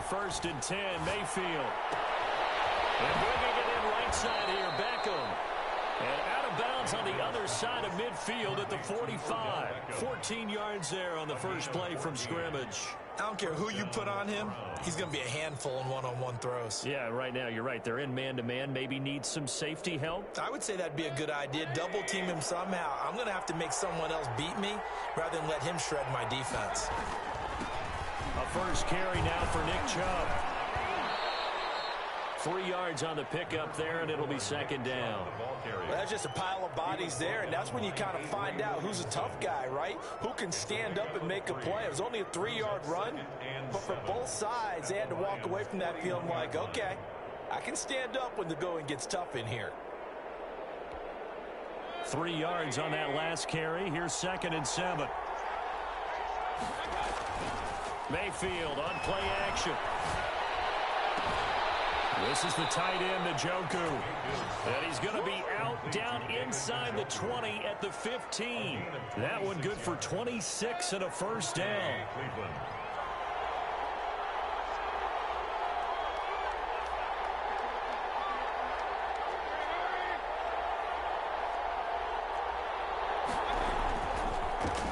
first and 10, Mayfield. And bringing it in right side here, Beckham. And out of bounds on the other side of midfield at the 45. 14 yards there on the first play from scrimmage. I don't care who you put on him. He's going to be a handful in one-on-one throws. Yeah, right now you're right. They're in man-to-man. Maybe need some safety help. I would say that'd be a good idea. Double team him somehow. I'm going to have to make someone else beat me rather than let him shred my defense. A first carry now for Nick Chubb. 3 yards on the pickup there, and it'll be second down. Well, that's just a pile of bodies there, and that's when you kind of find out who's a tough guy, right? Who can stand up and make a play. It was only a 3-yard run, but for both sides, they had to walk away from that feeling like, okay, I can stand up when the going gets tough in here. 3 yards on that last carry. Here's second and 7. Mayfield on play action. This is the tight end, Njoku. And he's going to be out down inside the 20 at the 15. That one good for 26 and a first down.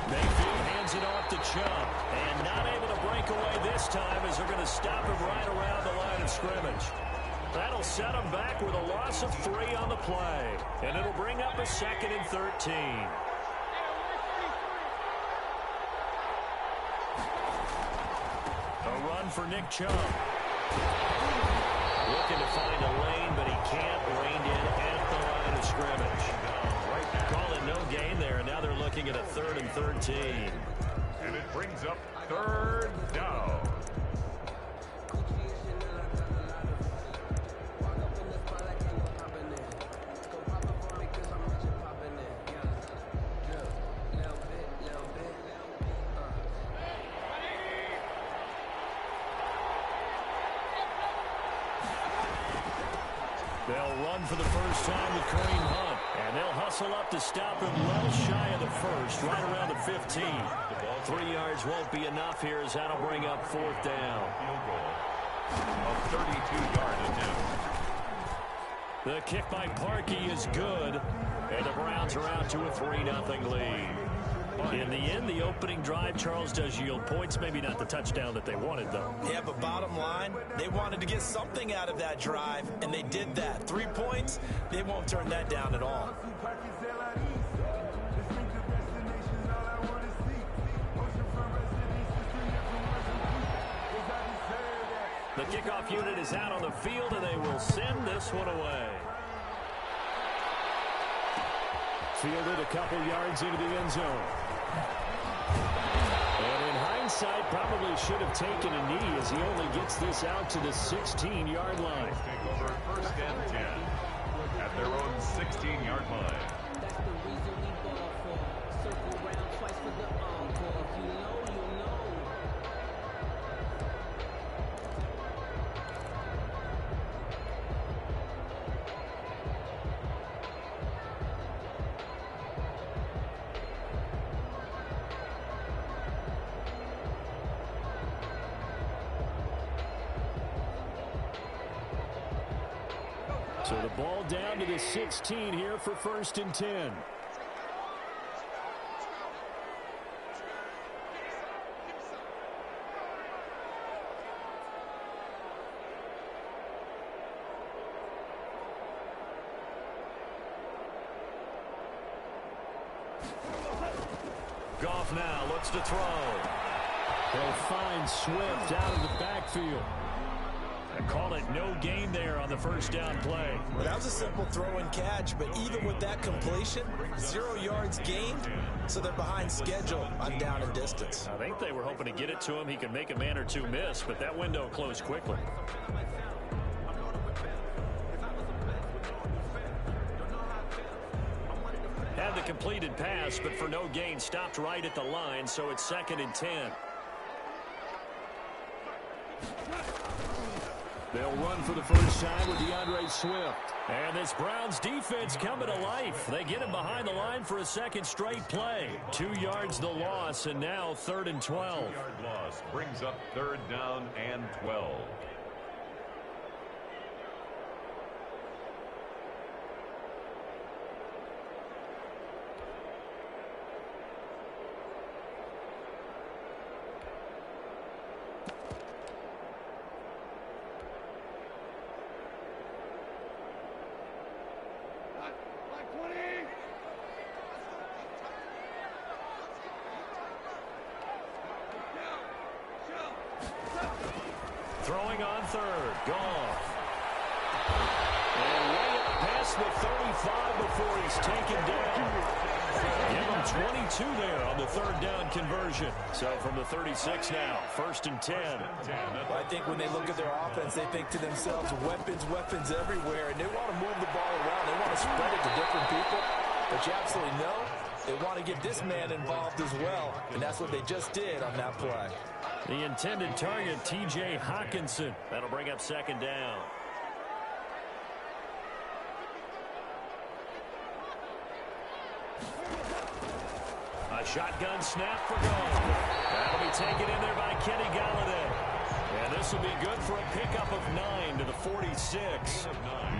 Mayfield hands it off to Chubb. And not able to break away this time as they're going to stop him right around the line of scrimmage. That'll set them back with a loss of 3 on the play. And it'll bring up a second and 13. A run for Nick Chubb. Looking to find a lane, but he can't. Reined in at the line of scrimmage. Call it no gain there, and now they're looking at a 3rd and 13. And it brings up 3rd down. They'll run for the first time with Kareem Hunt. And they'll hustle up to stop him well shy of the first, right around the 15. 3 yards won't be enough here as that'll bring up 4th down. Field goal of 32-yard attempt. The kick by Parkey is good. And the Browns are out to a 3-0 lead. In the end, the opening drive, Charles, does yield points. Maybe not the touchdown that they wanted, though. Yeah, but bottom line, they wanted to get something out of that drive, and they did that. 3 points, they won't turn that down at all. The kickoff unit is out on the field, and they will send this one away. Fielded a couple yards into the end zone. And in hindsight, probably should have taken a knee as he only gets this out to the 16-yard line. Take over 1st and 10 at their own 16-yard line. That's the reason we ball for. Circle round twice for the encore. If you know, you know. So the ball down to the 16 here for 1st and 10. Goff now looks to throw. They'll find Swift out of the backfield. And call it no gain there on the first down play. Well, that was a simple throw and catch, but even with that completion, 0 yards gained, so they're behind schedule on down and distance. I think they were hoping to get it to him. He could make a man or two miss, but that window closed quickly. Had the completed pass, but for no gain, stopped right at the line, so it's 2nd and 10. They'll run for the first time with DeAndre Swift. And this Browns defense coming to life. They get him behind the line for a second straight play. 2 yards the loss, and now 3rd and 12. 2-yard loss brings up 3rd down and 12. Throwing on 3rd. Goff. And way up past the 35 before he's taken down. Give him 22 there on the 3rd down conversion. So from the 36 now, 1st and 10. I think when they look at their offense, they think to themselves, weapons everywhere, and they want to move the ball around. They want to spread it to different people. But you absolutely know they want to get this man involved as well, and that's what they just did on that play. The intended target, T.J. Hockenson. That'll bring up 2nd down. A shotgun snap for Goff. That'll be taken in there by Kenny Galladay. And this will be good for a pickup of 9 to the 46.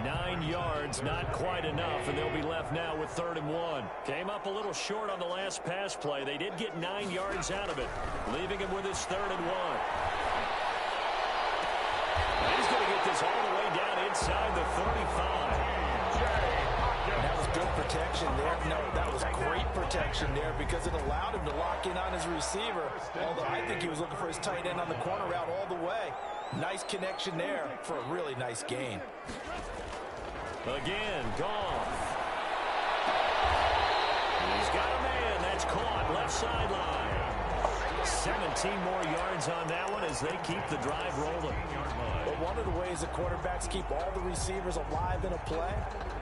9 yards, not quite enough, and they'll be left now with 3rd and 1. Came up a little short on the last pass play. They did get 9 yards out of it, leaving him with his 3rd and 1. And he's going to get this all the way down inside the 35. That was good protection there. No, that was great protection there because it allowed him to lock in on his receiver, although I think he was looking for his tight end on the corner route all the way. Nice connection there for a really nice gain. Again, Goff. He's got a man. That's caught left sideline. 17 more yards on that one as they keep the drive rolling. But one of the ways the quarterbacks keep all the receivers alive in a play,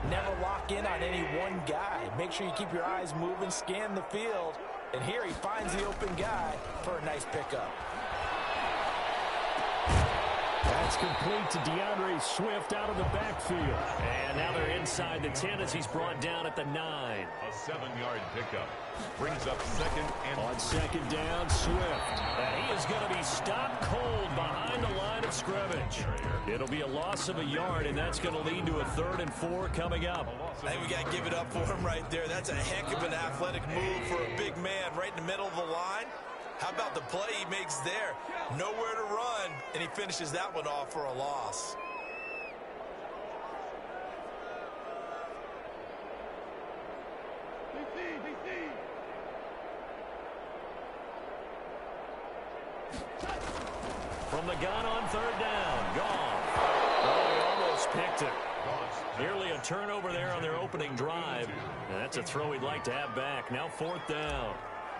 never lock in on any one guy. Make sure you keep your eyes moving, scan the field, and here he finds the open guy for a nice pickup. That's complete to DeAndre Swift out of the backfield. And now they're inside the 10 as he's brought down at the 9. A 7-yard pickup brings up 2nd and on 2nd down, Swift. And he is going to be stopped cold behind the line of scrimmage. It'll be a loss of a yard, and that's going to lead to a 3rd and 4 coming up. I think we got to give it up for him right there. That's a heck of an athletic move for a big man right in the middle of the line. How about the play he makes there? Nowhere to run, and he finishes that one off for a loss. From the gun on 3rd down, Goff. Oh, he almost picked it. Nearly a turnover there on their opening drive. And that's a throw he'd like to have back. Now 4th down.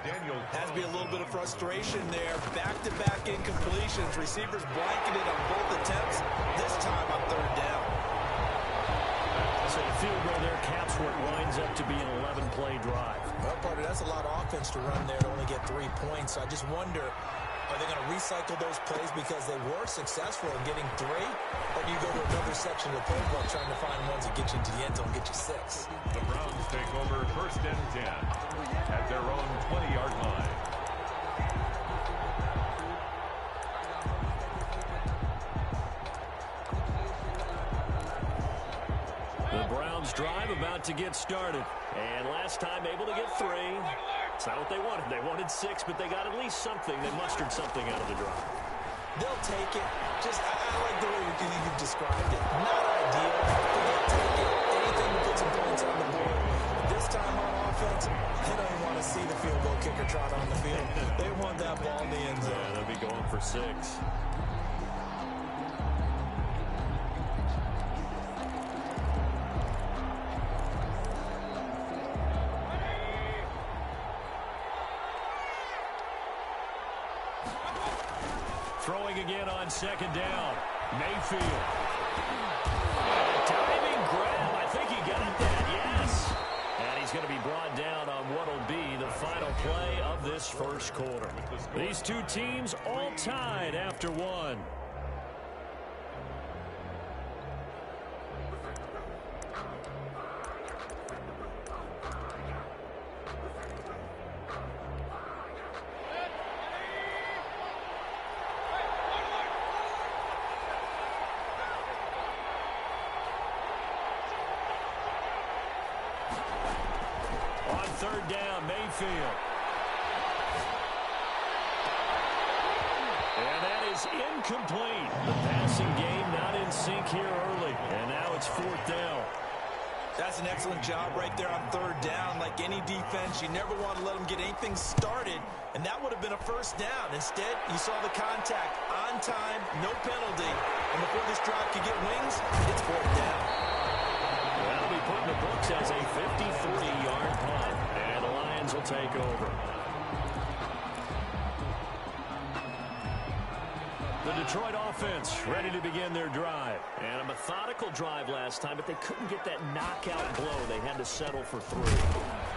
Has to be a little bit of frustration there. Back-to-back incompletions. Receivers blanketed on both attempts. This time on 3rd down. So the field goal there caps what winds up to be an 11-play drive. Well, partner, that's a lot of offense to run there to only get 3 points. So I just wonder, are they going to recycle those plays because they were successful in getting 3? Or do you go to another section of the playbook trying to find ones that get you into the end zone and get you 6? The Browns take over 1st and 10 at their own 20-yard line. The Browns drive about to get started. And last time able to get 3. It's not what they wanted. They wanted 6, but they got at least something. They mustered something out of the drive. They'll take it. Just, I like the way you described it. Not ideal, but they'll take it. Anything to put some points on the board. But this time on offense, they don't even want to see the field goal kicker trot on the field. They want that ball in the end zone. Yeah, they'll be going for 6. Throwing again on 2nd down. Mayfield. Diving grab. I think he got that, yes. And he's going to be brought down on what will be the final play of this first quarter. These two teams all tied after 1. Mayfield. And that is incomplete. The passing game not in sync here early. And now it's 4th down. That's an excellent job right there on 3rd down. Like any defense, you never want to let them get anything started, and that would have been a 1st down. Instead, you saw the contact on time, no penalty, and before this drive could get wings, it's 4th down. That'll be put in the books as a 53-yard punt, and the Lions will take over. The Detroit offense ready to begin their drive. And a methodical drive last time, but they couldn't get that knockout blow. They had to settle for 3.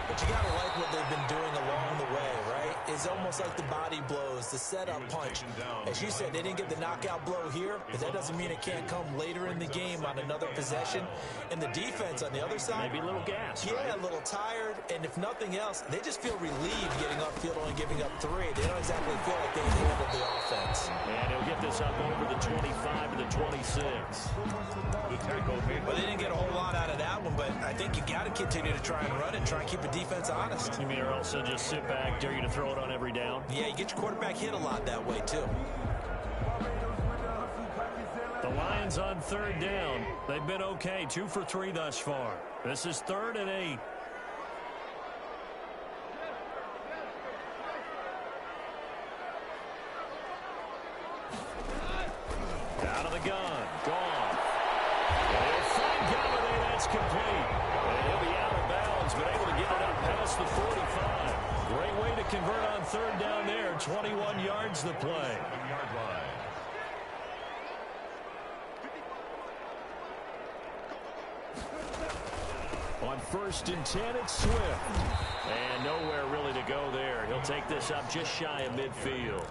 But you got to like what they've been doing along the way, right? It's almost like the body blows, the setup punch. As you said, they didn't get the knockout blow here, but that doesn't mean it can't come later in the game on another possession. And the defense on the other side, maybe a little gas. Yeah, right? A little tired. And if nothing else, they just feel relieved getting upfield, only giving up 3. They don't exactly feel like they handled the offense. And he'll get this up over the 25 to the 26. Well, they didn't get a whole lot out of that one, but I think you got to continue to try and run it, try and keep the defense honest. You mean, or also just sit back, dare you to throw it on every down? Yeah, you get your quarterback hit a lot that way, too. The Lions on 3rd down. They've been okay, 2 for 3 thus far. This is 3rd and 8. Out of the gun. Gone. And thank Galladay, that's complete. And he'll be out of bounds, but able to get it up past the 45. Great way to convert on 3rd down there. 21 yards to play. On 1st and 10, it's Swift. And nowhere really to go there. He'll take this up just shy of midfield.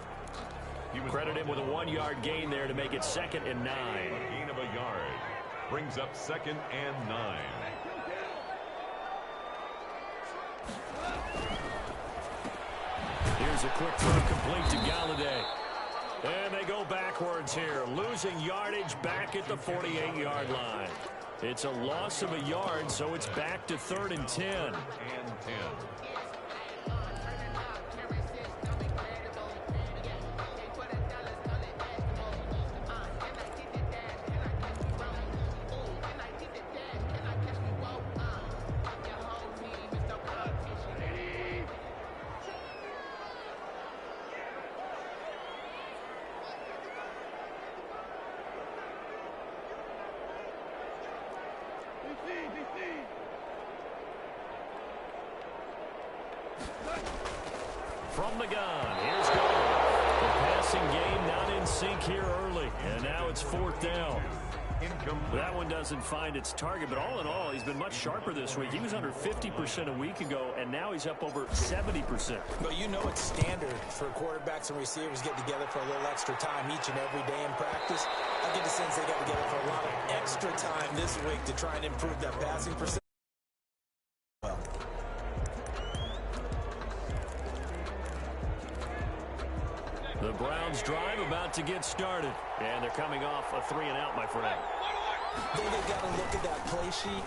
Credit him with a 1-yard gain there to make it 2nd and 9. A gain of a yard brings up 2nd and 9. Here's a quick throw complete to Galladay. And they go backwards here, losing yardage back at the 48-yard line. It's a loss of a yard, so it's back to 3rd and 10. And 10. From the gun, here's Gold. The passing game not in sync here early, and now it's 4th down. That one doesn't find its target, but all in all, he's been much sharper this week. He was under 50% a week ago, and now he's up over 70%. But you know it's standard for quarterbacks and receivers get together for a little extra time each and every day in practice. I get the sense they got together for a lot of extra time this week to try and improve that passing percentage. The Browns drive about to get started, and they're coming off a 3-and-out, my friend. Then they got to look at that play sheet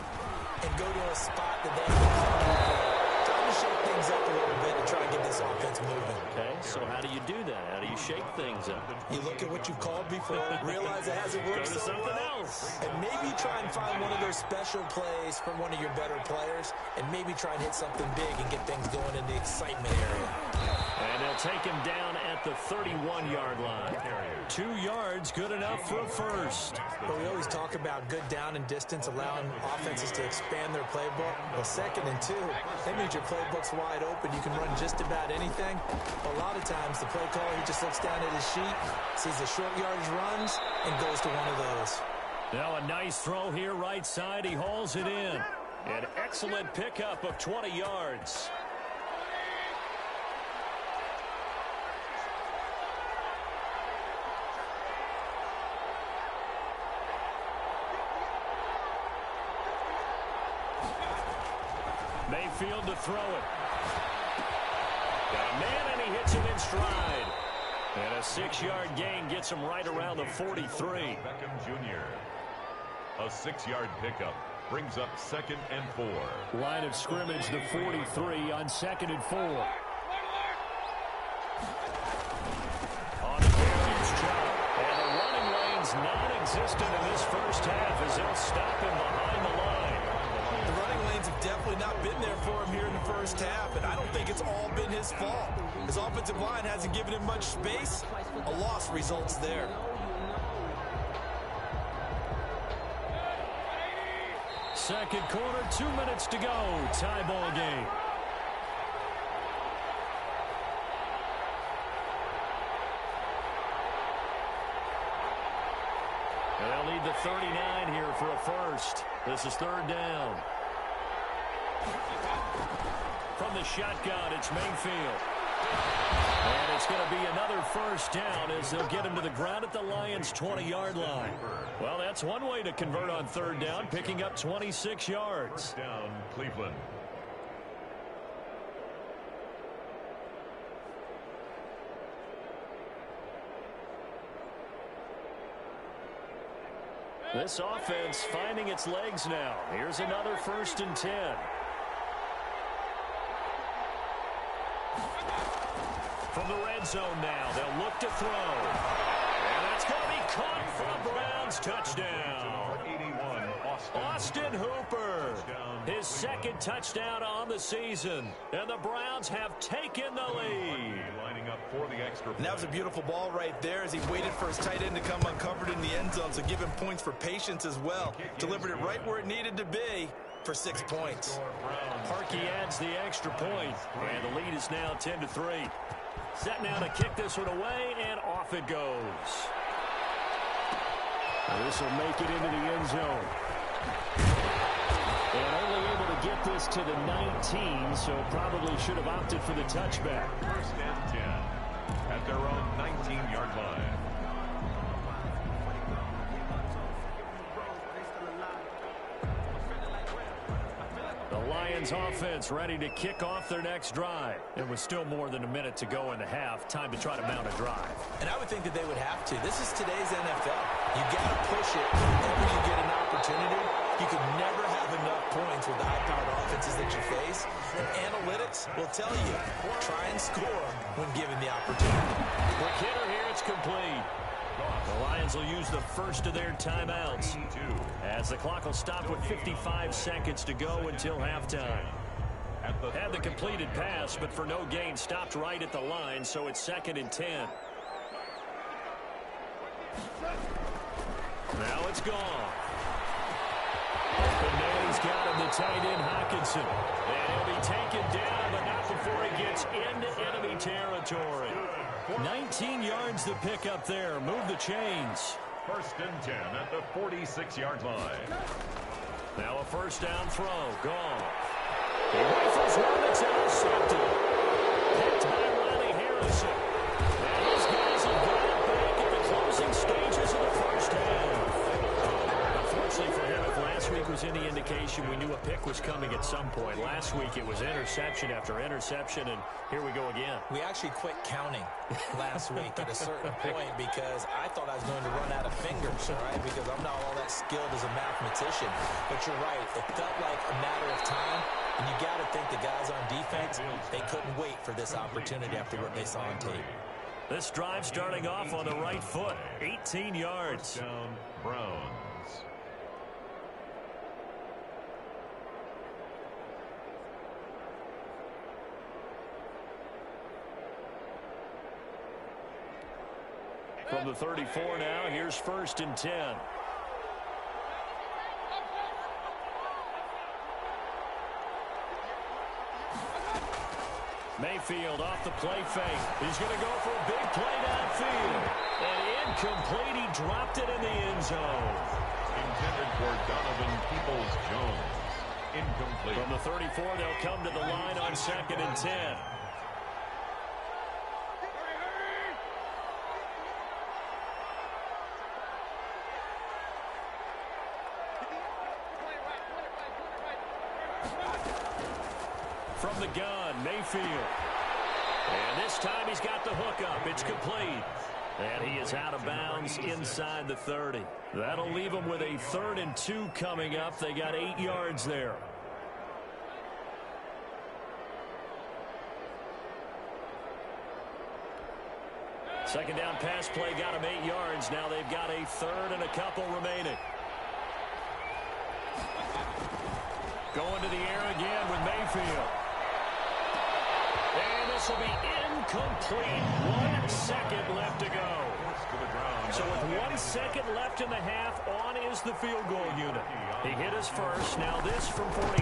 and go to a spot that they have trying to shake things up a little bit to try and get this offense moving. Okay, so how do you do that? How do you shake things up? You look at what you've called before, realize it hasn't worked Go to so something well, else. and maybe try and find one of those special plays from one of your better players, and maybe try and hit something big and get things going in the excitement area. And they'll take him down at the 31-yard line. 2 yards, good enough for a first. But we always talk about good down and distance, allowing offenses to expand their playbook. Well, 2nd and 2, that means your playbook's wide open. You can run just about anything. A lot of times, the play caller, he just looks down at his sheet, sees the short yardage runs, and goes to one of those. Now a nice throw here right side. He hauls it in. An excellent pickup of 20 yards. Mayfield to throw it. Got a man, and he hits him in stride. And a 6-yard gain gets him right around the 43. Beckham Jr. A 6-yard pickup brings up 2nd and 4. Line of scrimmage, the 43 on 2nd and 4. On the carry, it's Chubb. And the running lane's non-existent in this first half as they'll stop him behind the line. The running lanes have definitely not been there for him here in the first half, and I don't think it's all been his fault. His offensive line hasn't given him much space. A loss results there. Second quarter, 2 minutes to go. Tie ball game. They'll need the 39 here for a first. This is 3rd down. From the shotgun, it's Mayfield. And it's going to be another first down as they'll get him to the ground at the Lions' 20-yard line. Well, that's one way to convert on 3rd down, picking up 26 yards. First down, Cleveland. This offense finding its legs now. Here's another 1st and 10. From the red zone now, they'll look to throw. And that's going to be caught for a Browns touchdown. 81, Austin Hooper, his 2nd touchdown on the season. And the Browns have taken the lead. Lining up for the extra. And that was a beautiful ball right there as he waited for his tight end to come uncovered in the end zone, so give him points for patience as well. Delivered it right where it needed to be for 6 points. Parkey adds the extra point, and the lead is now 10-3. Set now to kick this one away, and off it goes. This will make it into the end zone. And only able to get this to the 19, so probably should have opted for the touchback. 1st and 10 at their own 19-yard line. The Lions offense ready to kick off their next drive. It was still more than a minute to go in the half. Time to try to mount a drive. And I would think that they would have to. This is today's NFL. You got to push it whenever you get an opportunity. You can never have enough points with the high-powered offenses that you face. And analytics will tell you, try and score when given the opportunity. Quick hitter here, it's complete. The Lions will use the first of their timeouts as the clock will stop with 55 seconds to go until halftime. Had the completed pass, but for no gain, stopped right at the line, so it's 2nd and 10. Now it's gone. Open man, he's got him, the tight end, Hockenson. And he'll be taken down, but not before he gets into enemy territory. 19 yards to pick up there. Move the chains. 1st and 10 at the 46-yard line. Now a first down throw. Gone. He rifles one that's intercepted. Picked by Riley Harrison. And these guys have got it back at the closing stages of the first half. Unfortunately for him, if last week was any indication, we knew a pick was coming at some point. Last week it was interception after interception, and here we go again. We actually quit counting last week at a certain point because I thought I was going to run out of fingers, all right, because I'm not all that skilled as a mathematician. But you're right. It felt like a matter of time, and you got to think the guys on defense, they couldn't wait for this opportunity after what they saw on tape. This drive starting off on the right foot. 18 yards. Down, Browns. From the 34 now, here's 1st and 10. Mayfield off the play fake. He's going to go for a big play downfield. And incomplete. He dropped it in the end zone. Intended for Donovan Peoples-Jones. Incomplete. From the 34, they'll come to the line on 2nd and 10. From the gun, Mayfield. And this time he's got the hook up. It's complete. And he is out of bounds inside the 30. That'll leave them with a 3rd and 2 coming up. They got 8 yards there. Second down pass play got them 8 yards. Now they've got a 3rd and a couple remaining. Going to the air again with Mayfield. And this will be incomplete. 1 second left to go. So with 1 second left in the half, on is the field goal unit. He hit his first. Now this from 43.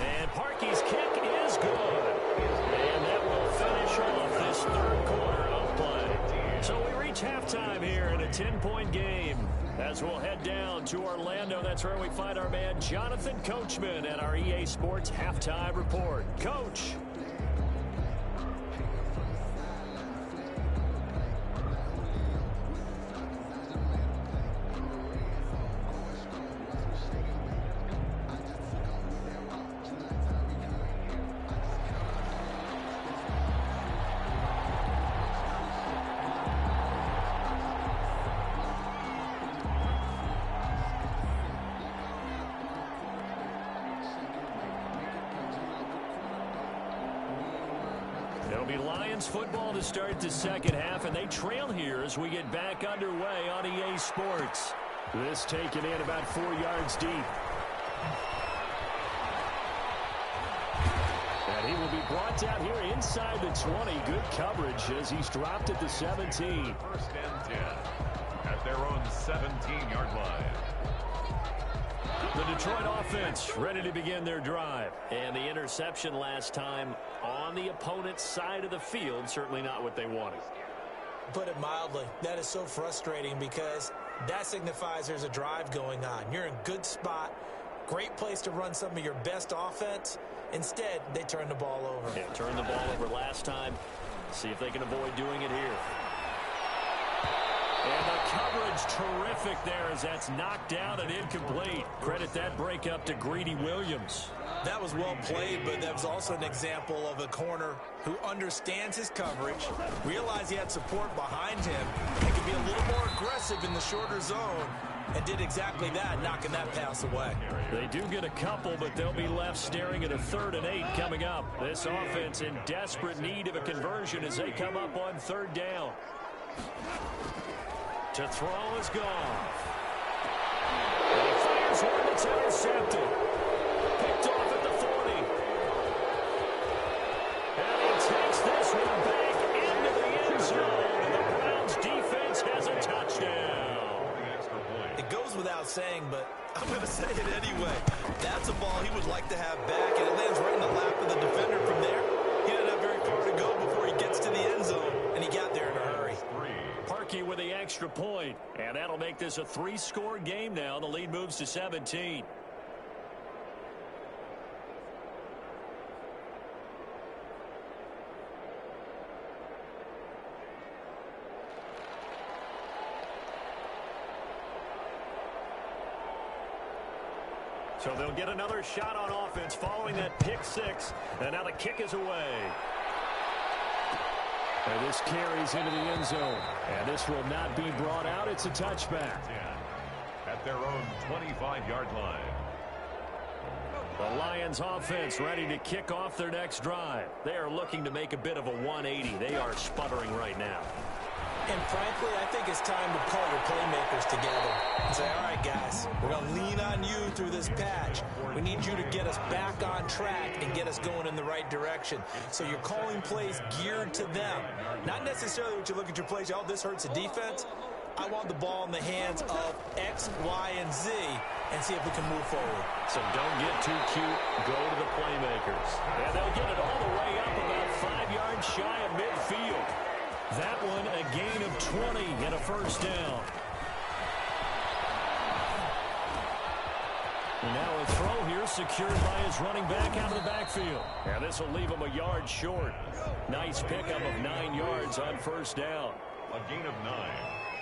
And Parkey's kick is good. And that will finish off this 3rd quarter of play. So we reach halftime here in a 10-point game. As we'll head down to Orlando, that's where we find our man Jonathan Coachman at our EA Sports Halftime Report. Coach. It'll be Lions football to start the second half, and they trail here as we get back underway on EA Sports. This taken in about 4 yards deep. And he will be brought down here inside the 20. Good coverage as he's dropped at the 17. 1st and 10 at their own 17-yard line. The Detroit offense ready to begin their drive. And the interception last time on the opponent's side of the field, certainly not what they wanted. Put it mildly, that is so frustrating because that signifies there's a drive going on. You're in good spot, great place to run some of your best offense. Instead, they turn the ball over. Yeah, turned the ball over last time. See if they can avoid doing it here. And the coverage terrific there as that's knocked down and incomplete. Credit that breakup to Greedy Williams. That was well played, but that was also an example of a corner who understands his coverage, realized he had support behind him, and could be a little more aggressive in the shorter zone, and did exactly that, knocking that pass away. They do get a couple, but they'll be left staring at a 3rd and 8 coming up. This offense in desperate need of a conversion as they come up on 3rd down. To throw is Goff. And he fires one that's intercepted. Picked off at the 40. And he takes this one back into the end zone. The Browns defense has a touchdown. It goes without saying, but I'm going to say it anyway. That's a ball he would like to have back, and it lands right in the lap of the defender from there. He didn't have very far to go before he gets to the end zone, and he got there in a hurry. Parkey with the extra point, and that'll make this a 3-score game now. The lead moves to 17. So they'll get another shot on offense following that pick 6, and now the kick is away. And this carries into the end zone. And this will not be brought out. It's a touchback. At their own 25-yard line. The Lions offense ready to kick off their next drive. They are looking to make a bit of a 180. They are sputtering right now. And frankly, I think it's time to call your playmakers together and say, all right, guys, we're going to lean on you through this patch. We need you to get us back on track and get us going in the right direction. So you're calling plays geared to them. Not necessarily what you look at your plays, oh, this hurts the defense. I want the ball in the hands of X, Y, and Z and see if we can move forward. So don't get too cute. Go to the playmakers. And they'll get it all the way up about 5 yards shy of midfield. That one a gain of 20 and a first down. And now a throw here secured by his running back out of the backfield. And this will leave him a yard short. Nice pickup of 9 yards on first down. A gain of 9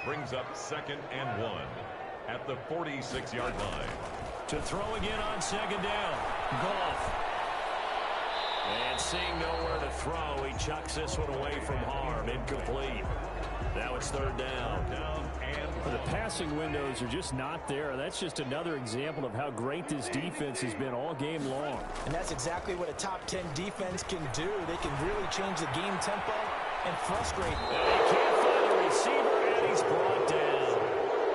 brings up 2nd and 1 at the 46-yard line. To throw again on 2nd down. Goff. And seeing nowhere to throw, he chucks this one away from harm. Incomplete. Now it's third down. Well, the passing windows are just not there. That's just another example of how great this defense has been all game long. And that's exactly what a top 10 defense can do. They can really change the game tempo and frustrate. They can't find the receiver, and he's brought down.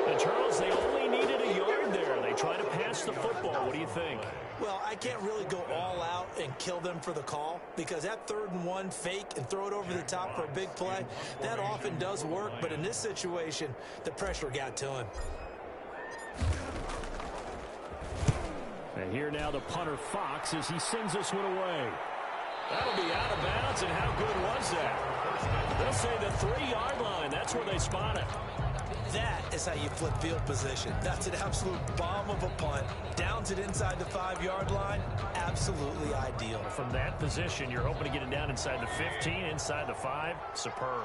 And Charles, they only needed a yard there. They try to pass the football. What do you think? Well, I can't really go all out and kill them for the call because that 3rd and 1 fake and throw it over the top for a big play, that often does work. But in this situation, the pressure got to him. And here now the punter Fox as he sends this one away. That'll be out of bounds, and how good was that? They'll say the 3-yard line. That's where they spot it. That is how you flip field position. That's an absolute bomb of a punt. Downs it inside the 5-yard line. Absolutely ideal. From that position, you're hoping to get it down inside the 15, inside the 5. Superb.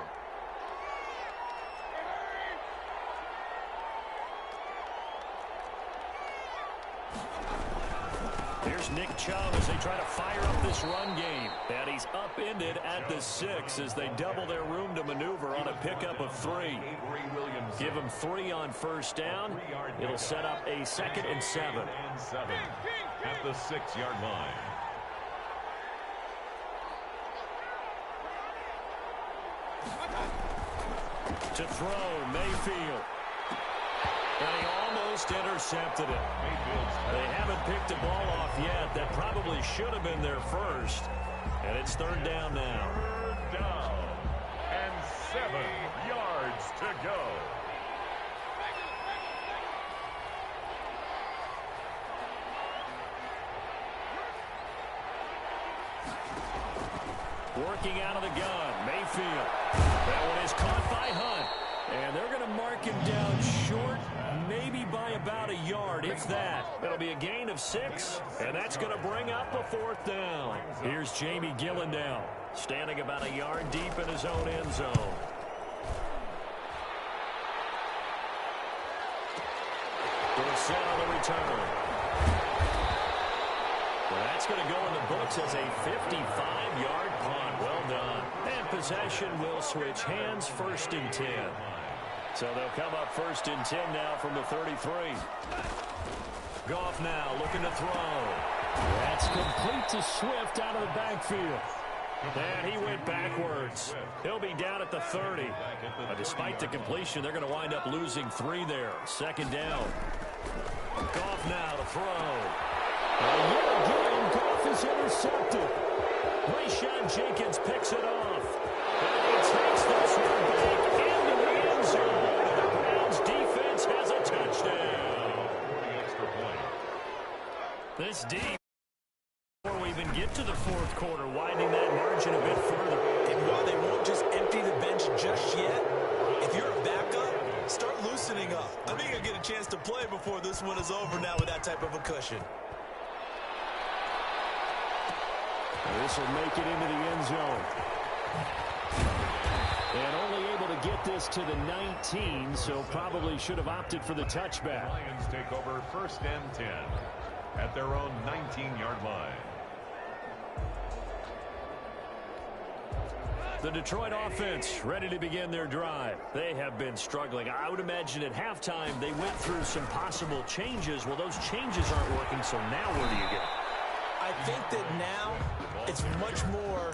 Here's Nick Chubb as they try to fire up this run game. And he's upended at the 6 as they double their room to maneuver on a pickup of 3. Give him 3 on first down. It'll set up a 2nd and 7. At the 6-yard line. To throw, Mayfield. And he almost intercepted it. They haven't picked the ball off yet. That probably should have been their first. And it's third down now. Third down. And 7 yards to go. Working out of the gun, Mayfield. That one is caught by Hunt. And they're going to mark him down short, maybe by about a yard, if that. It'll be a gain of 6, and that's going to bring up a 4th down. Here's Jamie Gillendow, standing about a yard deep in his own end zone. They're set on the return. That's going to go in the books as a 55-yard punt. Well done. And possession will switch hands, 1st and 10. So they'll come up 1st and 10 now from the 33. Goff now looking to throw. That's complete to Swift out of the backfield. And he went backwards. He'll be down at the 30. Despite the completion, they're going to wind up losing 3 there. 2nd down. Goff now to throw. And yet again, Goff is intercepted. Rayshon Jenkins picks it off. And he takes this one back into the end zone. The Browns defense has a touchdown. This deep. Before we even get to the 4th quarter, widening that margin a bit further. And while they won't just empty the bench just yet, if you're a backup, start loosening up. I think you'll get a chance to play before this one is over now with that type of a cushion. This will make it into the end zone. And only able to get this to the 19, so probably should have opted for the touchback. Lions take over 1st and 10 at their own 19-yard line. The Detroit offense ready to begin their drive. They have been struggling. I would imagine at halftime they went through some possible changes. Well, those changes aren't working, so now where do you go? I think that now it's much more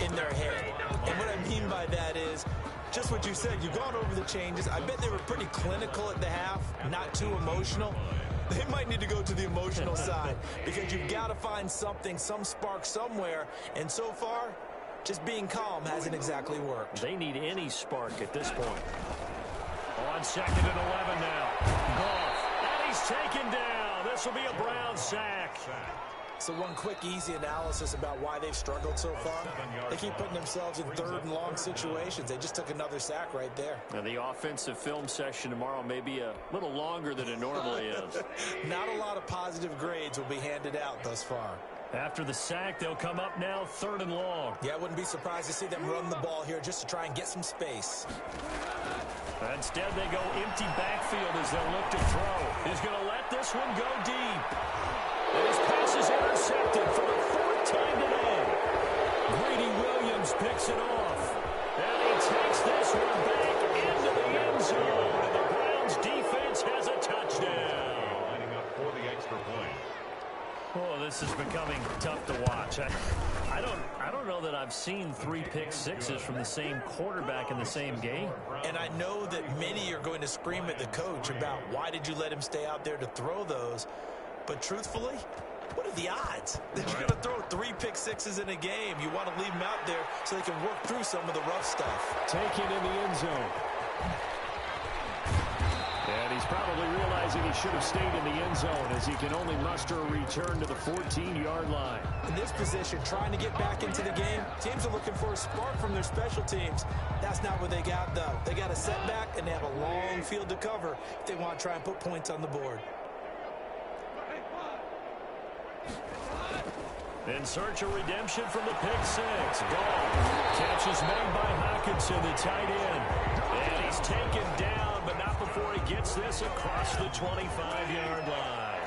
in their head. And what I mean by that is just what you said. You've gone over the changes. I bet they were pretty clinical at the half, not too emotional. They might need to go to the emotional side because you've got to find something, some spark somewhere. And so far, just being calm hasn't exactly worked. They need any spark at this point. On 2nd and 11 now. Goff. And he's taken down. This will be a Brown sack. So one quick, easy analysis about why they've struggled so far. They keep putting themselves in 3rd and long situations. They just took another sack right there. Now, the offensive film session tomorrow may be a little longer than it normally is. Not a lot of positive grades will be handed out thus far. After the sack, they'll come up now 3rd and long. Yeah, I wouldn't be surprised to see them run the ball here just to try and get some space. Instead, they go empty backfield as they'll look to throw. He's going to let this one go deep. And his pass is intercepted for the 4th time today. Greedy Williams picks it off. And he takes this one back I don't know that I've seen 3 pick sixes from the same quarterback in the same game. And I know that many are going to scream at the coach about why did you let him stay out there to throw those. But truthfully, what are the odds that you're going to throw 3 pick sixes in a game? You want to leave them out there so they can work through some of the rough stuff. Taken in the end zone. And he's probably realizing he should have stayed in the end zone as he can only muster a return to the 14-yard line. In this position, trying to get back into the game, teams are looking for a spark from their special teams. That's not what they got, though. They got a setback, and they have a long field to cover if they want to try and put points on the board. In search of redemption from the pick six. Goal. Catch is made by Hawkinson, the tight end. And he's taken down, but not before he gets this across the 25-yard line.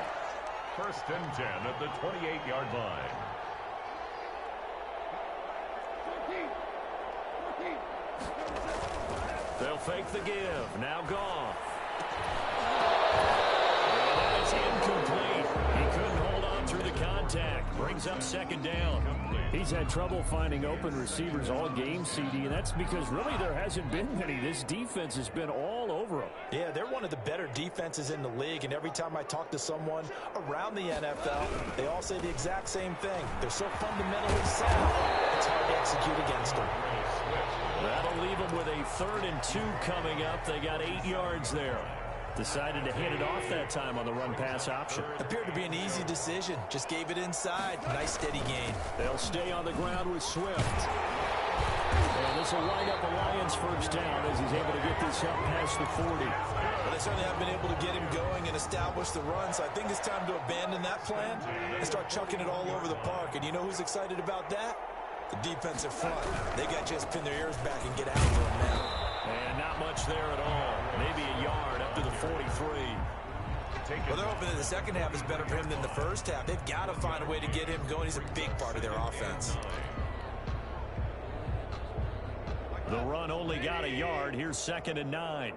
1st and 10 at the 28-yard line. They'll fake the give. Now Goff. And that is incomplete. He couldn't hold on through the contact. Brings up 2nd down. He's had trouble finding open receivers all game, CD, and that's because really there hasn't been many. This defense has been all over him. Yeah, they're one of the better defenses in the league, and every time I talk to someone around the NFL, they all say the exact same thing. They're so fundamentally sound, it's hard to execute against them. That'll leave them with a 3rd and 2 coming up. They got 8 yards there. Decided to hand it off that time on the run-pass option. Appeared to be an easy decision. Just gave it inside. Nice, steady gain. They'll stay on the ground with Swift. And this will wind up a Lions 1st down as he's able to get this up past the 40. Well, they certainly have been able to get him going and establish the run, so I think it's time to abandon that plan and start chucking it all over the park. And you know who's excited about that? The defensive front. They got to just pin their ears back and get after him now. And not much there at all. Maybe a yard up to the 43. Well, they're hoping that the second half is better for him than the first half. They've got to find a way to get him going. He's a big part of their offense. The run only got a yard. Here's 2nd and 9.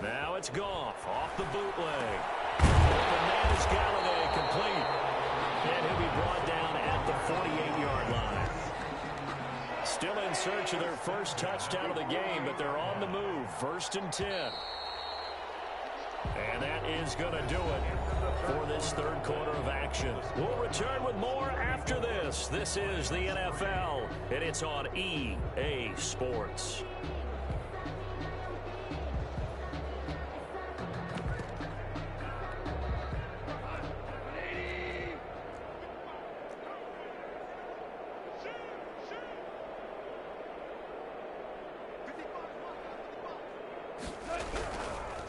Now it's Goff off the bootleg. And that is Galladay complete. And he'll be brought down at the 48-yard line. Still in search of their first touchdown of the game, but they're on the move. 1st and 10. And that is going to do it for this 3rd quarter of action. We'll return with more after this. This is the NFL, and it's on EA Sports.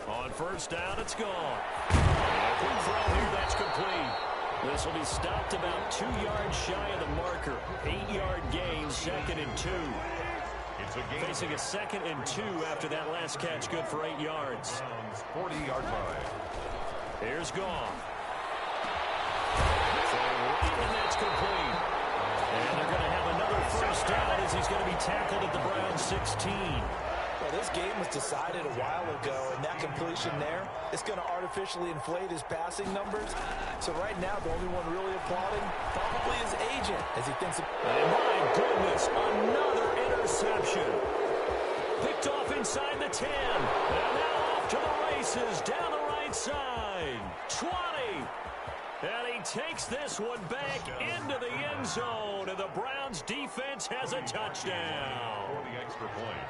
On 1st down, it's gone. Quick throw here, that's complete. This will be stopped about 2 yards shy of the marker. 8-yard gain, 2nd and 2. Facing a 2nd and 2 after that last catch, good for 8 yards. 40-yard line. Here's Goff. And that's complete. And they're going to have another 1st down as he's going to be tackled at the Browns 16. Well, this game was decided a while ago, and that completion there is going to artificially inflate his passing numbers. So right now, the only one really applauding probably his agent as he thinks. And my goodness, another interception. Picked off inside the 10. And now off to the races down the right side. 20. And he takes this one back into the end zone, and the Browns defense has a touchdown. For the extra point.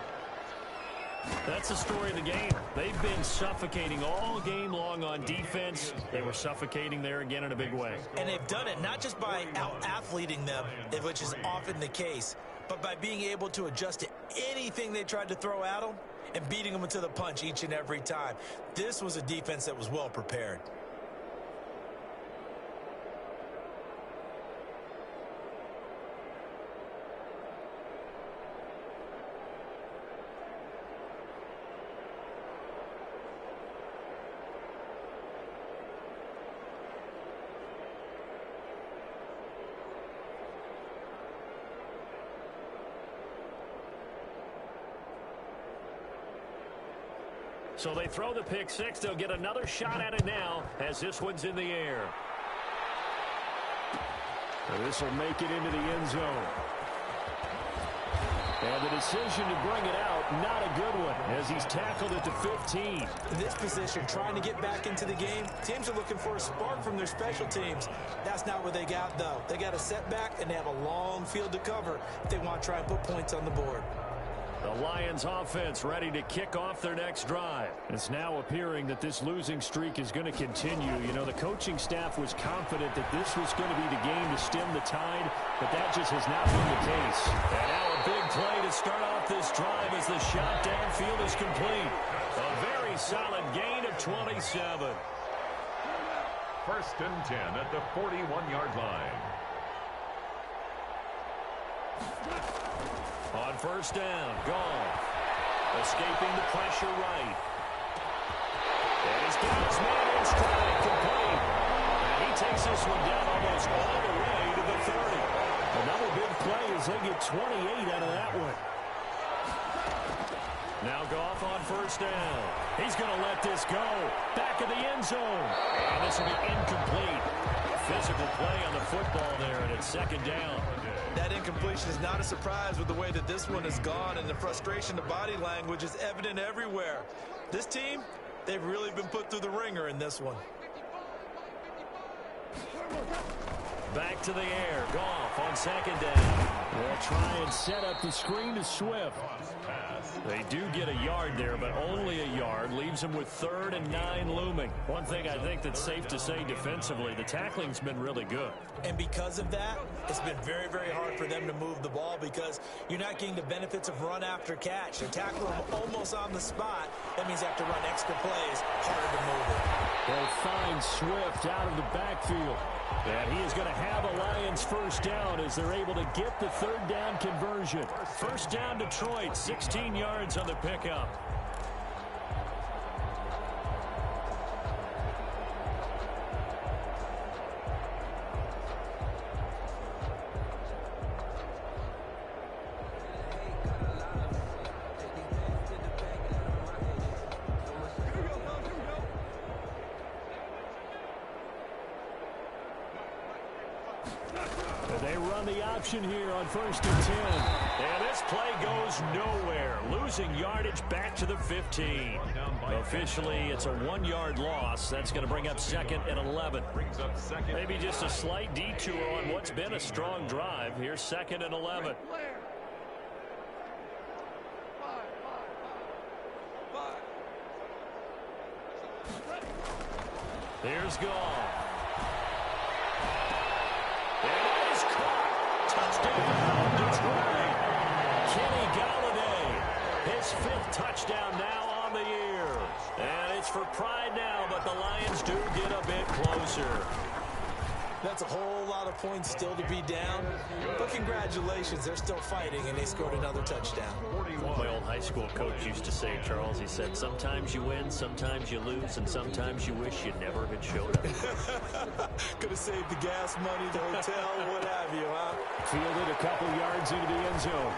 That's the story of the game. They've been suffocating all game long on defense. They were suffocating there again in a big way. And they've done it not just by out-athleting them, which is often the case, but by being able to adjust to anything they tried to throw at them and beating them to the punch each and every time. This was a defense that was well prepared. So they throw the pick six. They'll get another shot at it now as this one's in the air. This will make it into the end zone. And the decision to bring it out, not a good one, as he's tackled at the 15. In this position, trying to get back into the game, teams are looking for a spark from their special teams. That's not what they got, though. They got a setback, and they have a long field to cover if they want to try and put points on the board. The Lions offense ready to kick off their next drive. It's now appearing that this losing streak is going to continue. You know, the coaching staff was confident that this was going to be the game to stem the tide, but that just has not been the case. And now a big play to start off this drive as the shot downfield is complete. A very solid gain of 27. First and 10 at the 41-yard line. On first down, Goff. Escaping the pressure right. And he's got his man in stride, complete. And he takes this one down almost all the way to the 30. Another big play as they get 28 out of that one. Now Goff on first down. He's going to let this go. Back of the end zone. And this will be incomplete. Physical play on the football there, and it's second down. That incompletion is not a surprise with the way that this one has gone, and the frustration, the body language is evident everywhere. This team, they've really been put through the ringer in this one. Back to the air. Goff on second down. They'll try and set up the screen to Swift. They do get a yard there, but only a yard. Leaves them with 3rd and 9 looming. One thing I think that's safe to say defensively, the tackling's been really good. And because of that, it's been very, very hard for them to move the ball because you're not getting the benefits of run after catch. They're tackling them almost on the spot. That means they have to run extra plays, harder to move it. They'll find Swift out of the backfield. And he is going to have a Lions first down as they're able to get the 3rd down conversion. First down Detroit, 16 yards on the pickup. They run the option here on 1st and 10. And this play goes nowhere. Losing yardage back to the 15. Officially, it's a 1-yard loss. That's going to bring up 2nd and 11. Maybe just a slight detour on what's been a strong drive. Here's 2nd and 11. Here's Goff. Touchdown, Detroit. Kenny Galladay, his 5th touchdown now on the year. And it's for pride now, but the Lions do get a bit closer. That's a whole lot of points still to be down. But congratulations, they're still fighting, and they scored another touchdown. My old high school coach used to say, Charles, he said, sometimes you win, sometimes you lose, and sometimes you wish you never had showed up. Could have saved the gas money, the hotel, what have you, huh? Fielded a couple yards into the end zone.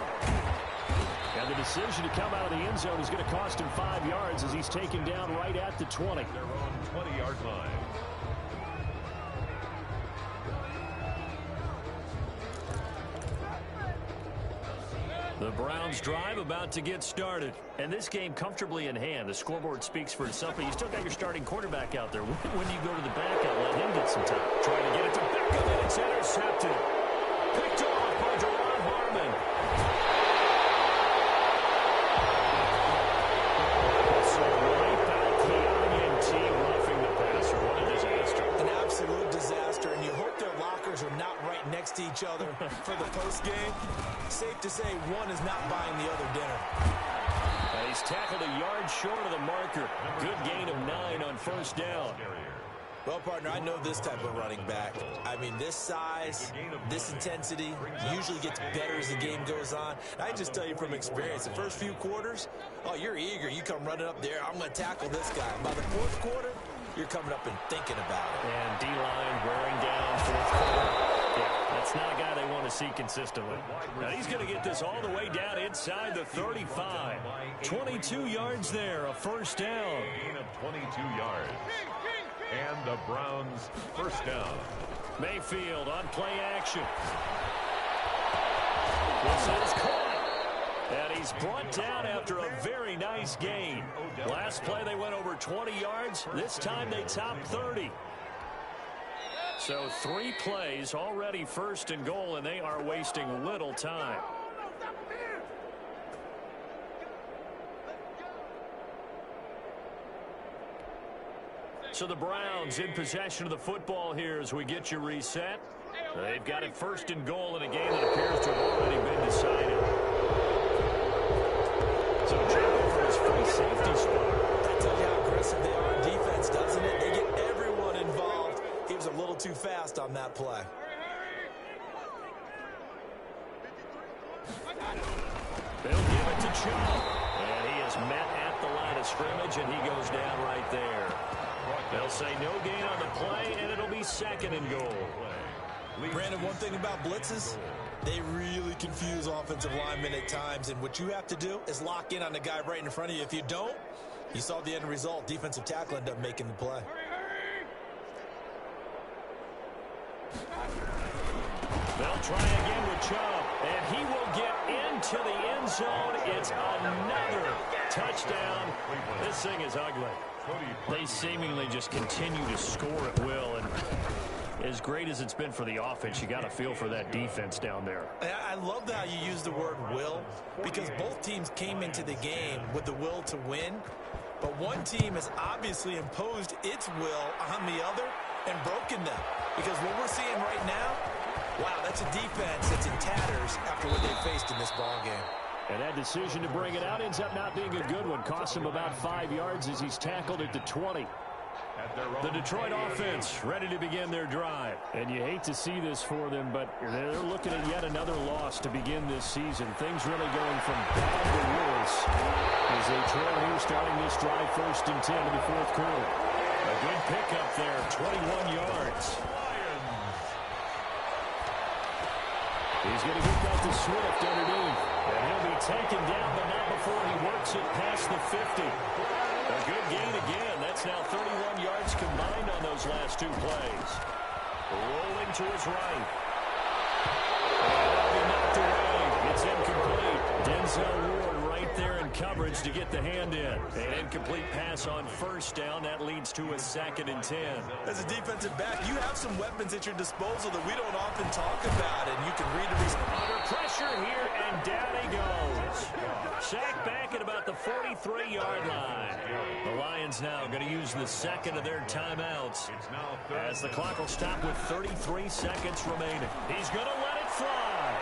And the decision to come out of the end zone is going to cost him 5 yards as he's taken down right at the 20. Their own 20-yard line. The Browns drive about to get started. And this game comfortably in hand. The scoreboard speaks for itself, but you still got your starting quarterback out there. When you go to the backup, let him get some time. Trying to get it to Beckham, and it's intercepted. Picked off by Jerron Harmon. So right back to the Onion team roughing the passer. What a disaster. An absolute disaster, and you hope their lockers are not right next to each other for the postgame. Safe to say one is not buying the other dinner. And he's tackled a yard short of the marker. Good gain of 9 on first down. Well, partner, I know this type of running back. I mean, this size, this intensity usually gets better as the game goes on. I can just tell you from experience, the first few quarters, oh, you're eager. You come running up there, I'm going to tackle this guy. By the 4th quarter, you're coming up and thinking about it. And D-line wearing down 4th quarter. Yeah, that's not a guy they want to see consistently. Now he's going to get this all the way down inside the 35. 22 yards there, a first down. Gain of 22 yards. And the Browns first down. Mayfield on play action. This is caught. And he's brought down after a very nice gain. Last play they went over 20 yards. This time they topped 30. So 3 plays already first and goal, and they are wasting little time. So the Browns in possession of the football here as we get you reset. They've got it first and goal in a game that appears to have already been decided. So jumping for his free safety spot. That tells you how aggressive they are on defense, doesn't it? They get everyone involved. He was a little too fast on that play. They'll give it to Chubb. And he is met at the line of scrimmage, and he goes down right there. They'll say no gain on the play, and it'll be second and goal. Brandon, one thing about blitzes, they really confuse offensive linemen at times, and what you have to do is lock in on the guy right in front of you. If you don't, you saw the end result. Defensive tackle ended up making the play. They'll try again with Chubb, and he will get into the end zone. It's another touchdown. This thing is ugly. They seemingly just continue to score at will, and as great as it's been for the offense, you got to feel for that defense down there. I love how you use the word will, because both teams came into the game with the will to win, but one team has obviously imposed its will on the other and broken them. Because what we're seeing right now, wow, that's a defense that's in tatters after what they faced in this ballgame. And that decision to bring it out ends up not being a good one. Cost him about 5 yards as he's tackled at the 20. The Detroit offense ready to begin their drive. And you hate to see this for them, but they're looking at yet another loss to begin this season. Things really going from bad to worse as they trail here starting this drive 1st and 10 in the 4th quarter. A good pickup there, 21 yards. He's going to get that to Swift underneath. And he'll be taken down, but not before he works it past the 50. A good gain again. That's now 31 yards combined on those last 2 plays. Rolling to his right. And that'll be knocked away. It's incomplete. Denzel Ward right there in coverage to get the hand in. An incomplete pass on 1st down. That leads to a 2nd and 10. As a defensive back, you have some weapons at your disposal that we don't often talk about, and you can read the reason. Under pressure here, and down he goes. Sacked back at about the 43-yard line. The Lions now going to use the 2nd of their timeouts as the clock will stop with 33 seconds remaining. He's going to let it fly.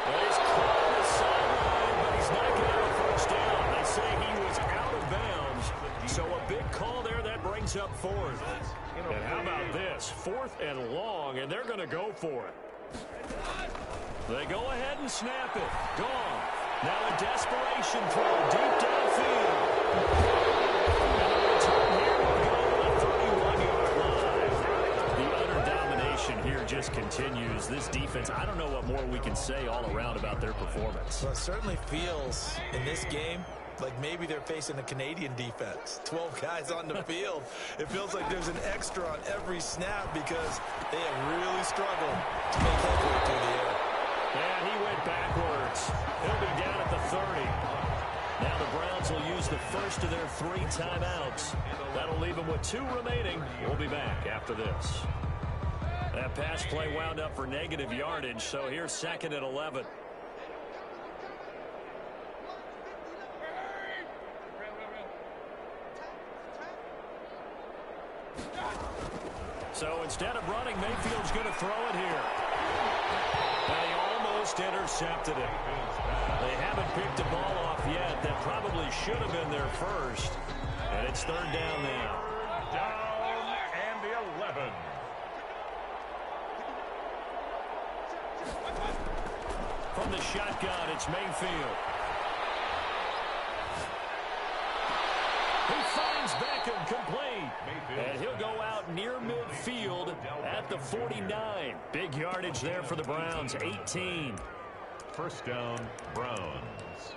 Well, he's caught on the sideline, but he's not going to have a 1st down. They say he was out of bounds. So a big call there that brings up 4th. And how about this? 4th and long, and they're going to go for it. They go ahead and snap it. Gone. Now a desperation throw deep downfield. And the return here will go to the 31-yard line. The utter domination here just continues. This defense, I don't know what more we can say all around about their performance. Well, it certainly feels in this game like maybe they're facing a Canadian defense. 12 guys on the field. It feels like there's an extra on every snap because they have really struggled to make headway through the air. And he went backwards. He'll be down at the 30. Now the Browns will use the 1st of their 3 timeouts. That'll leave them with 2 remaining. We'll be back after this. That pass play wound up for negative yardage, so here's 2nd and 11. So instead of running, Mayfield's going to throw it here. They almost intercepted it. They haven't picked the ball off yet. That probably should have been their 1st. And it's 3rd down now. Down and the 11. From the shotgun, it's Mayfield. He finds Beckham complete. And he'll go out near midfield at the 49. Big yardage there for the Browns, 18. 1st down, Browns.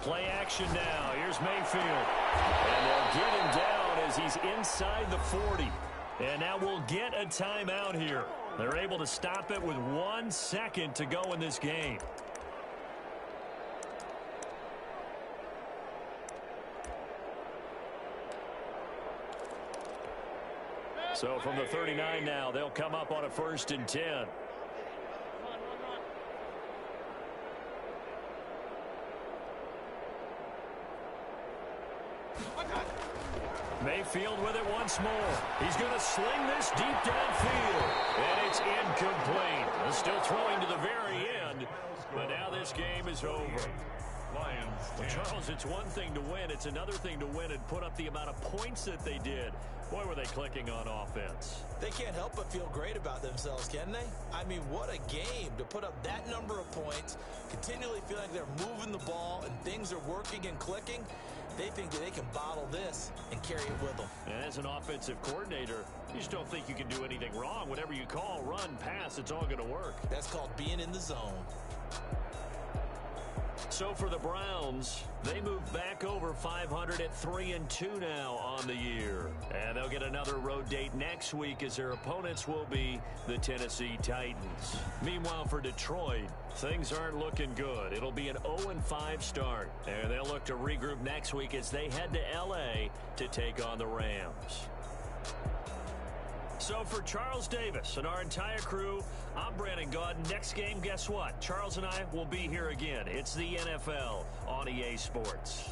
Play action now. Here's Mayfield. And they'll get him down as he's inside the 40. And now we'll get a timeout here. They're able to stop it with 1 second to go in this game. So from the 39 now, they'll come up on a 1st and 10. Mayfield with it once more. He's going to sling this deep downfield. And it's incomplete. Still throwing to the very end. But now this game is over. Well, Charles, it's one thing to win. It's another thing to win and put up the amount of points that they did. Boy, were they clicking on offense. They can't help but feel great about themselves, can they? I mean, what a game to put up that number of points, continually feel like they're moving the ball and things are working and clicking. They think that they can bottle this and carry it with them. And as an offensive coordinator, you just don't think you can do anything wrong. Whatever you call, run, pass, it's all going to work. That's called being in the zone. So for the Browns, they move back over 500 at 3-2 now on the year. And they'll get another road date next week as their opponents will be the Tennessee Titans. Meanwhile, for Detroit, things aren't looking good. It'll be an 0-5 start. And they'll look to regroup next week as they head to L.A. to take on the Rams. So for Charles Davis and our entire crew, I'm Brandon Gaudin. Next game, guess what? Charles and I will be here again. It's the NFL on EA Sports.